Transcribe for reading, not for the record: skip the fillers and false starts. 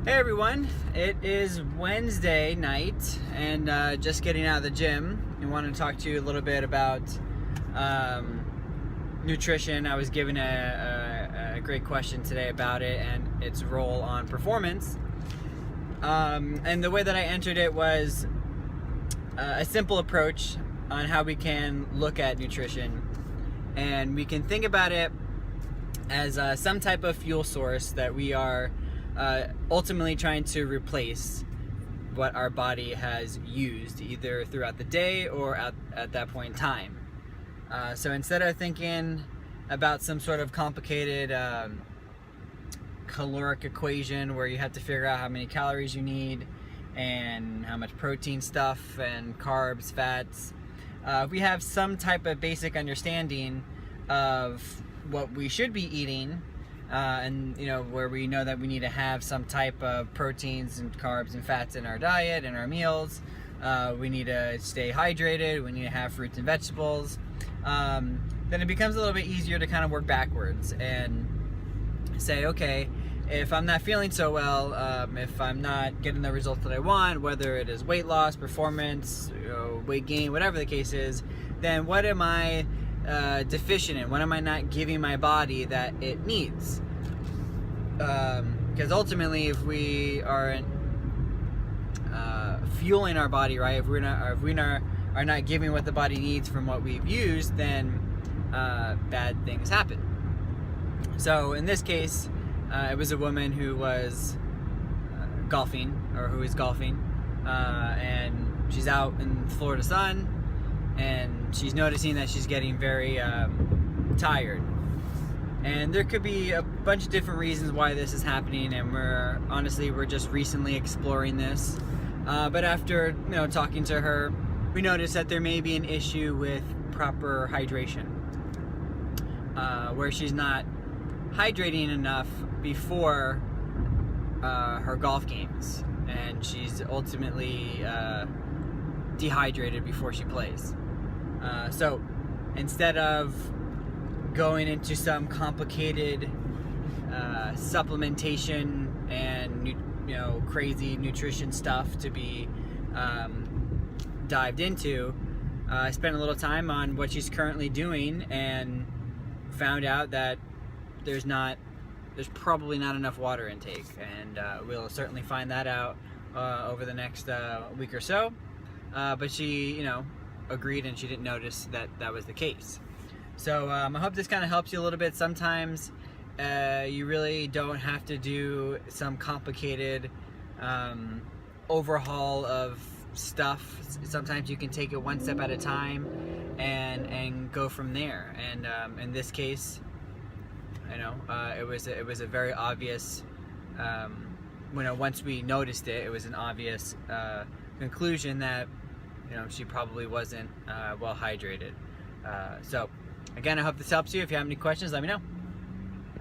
Hey everyone, it is Wednesday night and just getting out of the gym. I want to talk to you a little bit about nutrition. I was given a great question today about it and its role on performance. And the way that I entered it was a simple approach on how we can look at nutrition. And we can think about it as some type of fuel source that we are ultimately trying to replace what our body has used either throughout the day or at that point in time. So instead of thinking about some sort of complicated caloric equation where you have to figure out how many calories you need and how much protein stuff and carbs, fats, we have some type of basic understanding of what we should be eating. And where we know that we need to have some type of proteins and carbs and fats in our diet and our meals. We need to stay hydrated. We need to have fruits and vegetables. Then it becomes a little bit easier to kind of work backwards and say, okay, if I'm not feeling so well, if I'm not getting the results that I want, whether it is weight loss, performance, weight gain, whatever the case is, then what am I deficient in? What am I not giving my body that it needs? Because ultimately, if we aren't fueling our body right, if we are not giving what the body needs from what we've used, then bad things happen. So in this case, it was a woman who was golfing, or who is golfing, and she's out in the Florida sun. And she's noticing that she's getting very tired. And there could be a bunch of different reasons why this is happening, and we're just recently exploring this. But after talking to her, we noticed that there may be an issue with proper hydration, where she's not hydrating enough before her golf games, and she's ultimately dehydrated before she plays. So instead of going into some complicated supplementation and crazy nutrition stuff to be dived into, I spent a little time on what she's currently doing and found out that there's probably not enough water intake, and we'll certainly find that out over the next week or so. But she, agreed, and she didn't notice that was the case. So I hope this kind of helps you a little bit. Sometimes you really don't have to do some complicated overhaul of stuff. Sometimes you can take it one step at a time and go from there. And in this case, it was a very obvious. Once we noticed it, it was an obvious conclusion that she probably wasn't well hydrated. So again, I hope this helps you. If you have any questions, let me know.